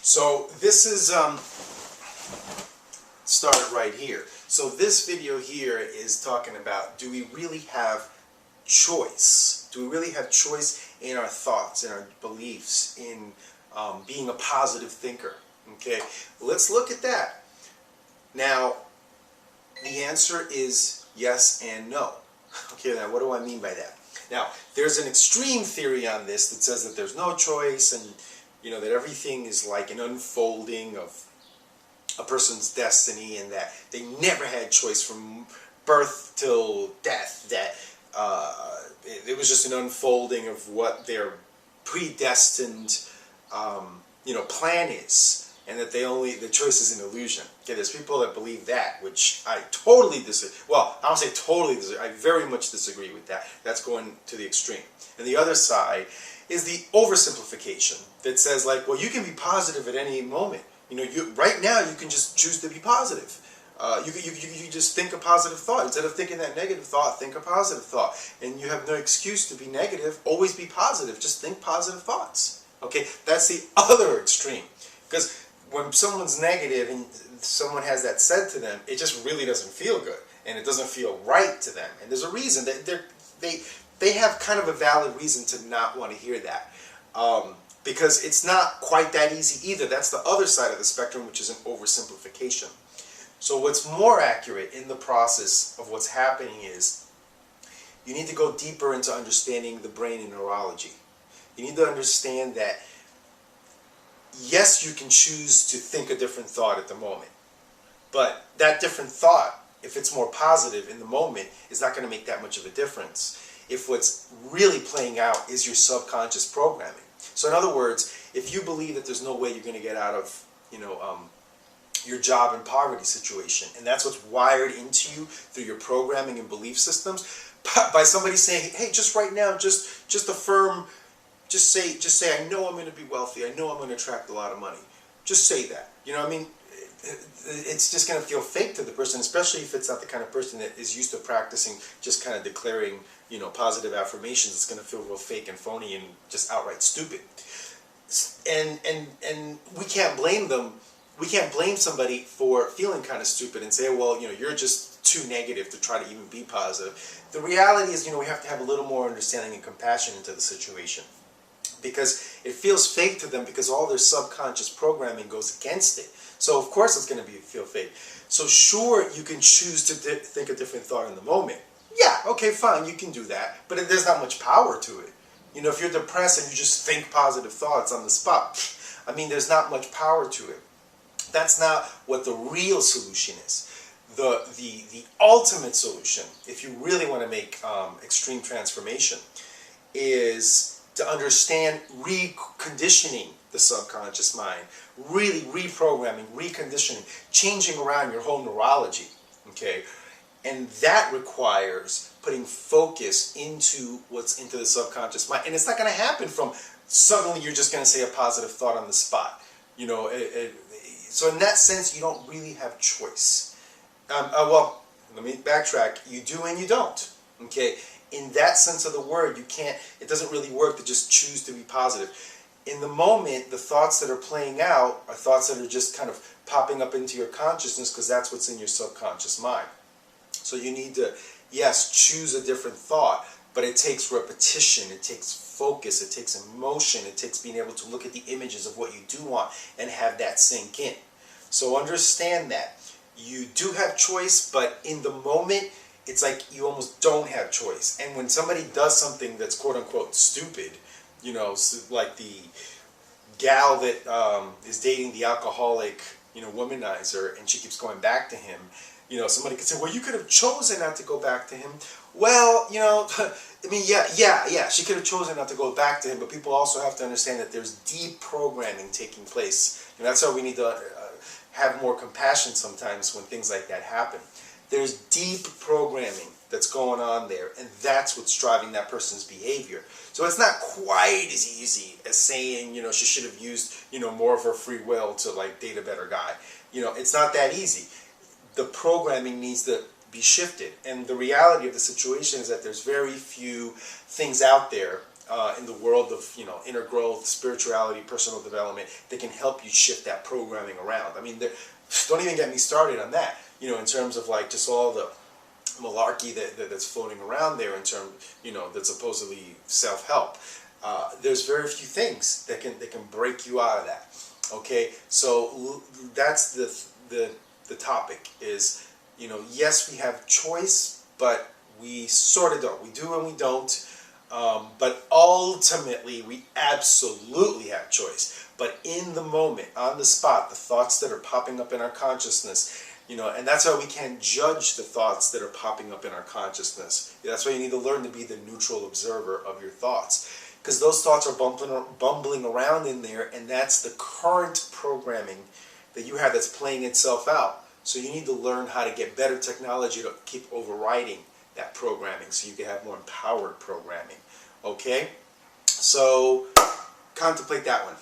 So this is start right here. So this video here is talking about, do we really have choice? Do we really have choice in our thoughts, in our beliefs, in being a positive thinker? Okay, let's look at that. Now, the answer is yes and no. Okay, now what do I mean by that? Now, there's an extreme theory on this that says that there's no choice, and you know that everything is like an unfolding of a person's destiny, and that they never had choice from birth till death. That it was just an unfolding of what their predestined, plan is, and that the choice is an illusion. Okay, there's people that believe that, which I totally disagree. Well, I don't say totally disagree. I very much disagree with that. That's going to the extreme. And the other side is the oversimplification that says, like, well, you can be positive at any moment. You know, right now you can just choose to be positive. You just think a positive thought. Instead of thinking that negative thought, think a positive thought. And you have no excuse to be negative. Always be positive. Just think positive thoughts. Okay, that's the other extreme. Because when someone's negative and someone has that said to them, it just really doesn't feel good. And it doesn't feel right to them. And there's a reason that they have kind of a valid reason to not want to hear that. Because it's not quite that easy either. That's the other side of the spectrum, which is an oversimplification. So what's more accurate in the process of what's happening is you need to go deeper into understanding the brain and neurology. You need to understand that, yes, you can choose to think a different thought at the moment. But that different thought, if it's more positive in the moment, is not going to make that much of a difference if what's really playing out is your subconscious programming. So in other words, if you believe that there's no way you're going to get out of, your job and poverty situation, and that's what's wired into you through your programming and belief systems, by somebody saying, hey, just right now, just affirm, just say, I know I'm going to be wealthy, I know I'm going to attract a lot of money. Just say that. You know what I mean? It's just going to feel fake to the person, especially if it's not the kind of person that is used to practicing just kind of declaring, positive affirmations. It's going to feel real fake and phony and just outright stupid. And we can't blame them. We can't blame somebody for feeling kind of stupid and say, well, you're just too negative to try to even be positive. The reality is, we have to have a little more understanding and compassion into the situation, because it feels fake to them because all their subconscious programming goes against it. So of course it's going to feel fake. So sure, you can choose to think a different thought in the moment. Yeah, okay, fine, you can do that, but there's not much power to it. If you're depressed and you just think positive thoughts on the spot, there's not much power to it. That's not what the real solution is. The ultimate solution, if you really want to make extreme transformation, is to understand reconditioning the subconscious mind, really reprogramming, reconditioning, changing around your whole neurology, okay? And that requires putting focus into what's into the subconscious mind. And it's not going to happen from suddenly you're just going to say a positive thought on the spot. So in that sense, you don't really have choice. Well, let me backtrack. You do and you don't, okay? In that sense of the word, it doesn't really work to just choose to be positive. In the moment, the thoughts that are playing out are thoughts that are just kind of popping up into your consciousness because that's what's in your subconscious mind. So you need to, yes, choose a different thought, but it takes repetition, it takes focus, it takes emotion, it takes being able to look at the images of what you do want and have that sink in. So understand that. You do have choice, but in the moment, it's like you almost don't have choice. And when somebody does something that's quote-unquote stupid, like the gal that is dating the alcoholic, womanizer, and she keeps going back to him, somebody could say, well, you could have chosen not to go back to him. Well, yeah, she could have chosen not to go back to him, but people also have to understand that there's deep programming taking place. And that's why we need to have more compassion sometimes when things like that happen. There's deep programming that's going on there, and that's what's driving that person's behavior. So it's not quite as easy as saying, she should have used, more of her free will to, like, date a better guy. It's not that easy. The programming needs to be shifted, and the reality of the situation is that there's very few things out there in the world of, you know, inner growth, spirituality, personal development, that can help you shift that programming around. I mean, don't even get me started on that, you know, in terms of like just all the malarkey that's floating around there in terms, you know, that's supposedly self-help. There's very few things that can break you out of that. Okay, so that's the topic is, you know, yes, we have choice, but we sort of don't. We do and we don't. But ultimately, we absolutely have choice. But in the moment, on the spot, the thoughts that are popping up in our consciousness, you know, and that's why we can't judge the thoughts that are popping up in our consciousness. That's why you need to learn to be the neutral observer of your thoughts. Because those thoughts are bumbling around in there, and that's the current programming that you have that's playing itself out. So you need to learn how to get better technology to keep overriding that programming so you can have more empowered programming. Okay? So contemplate that one.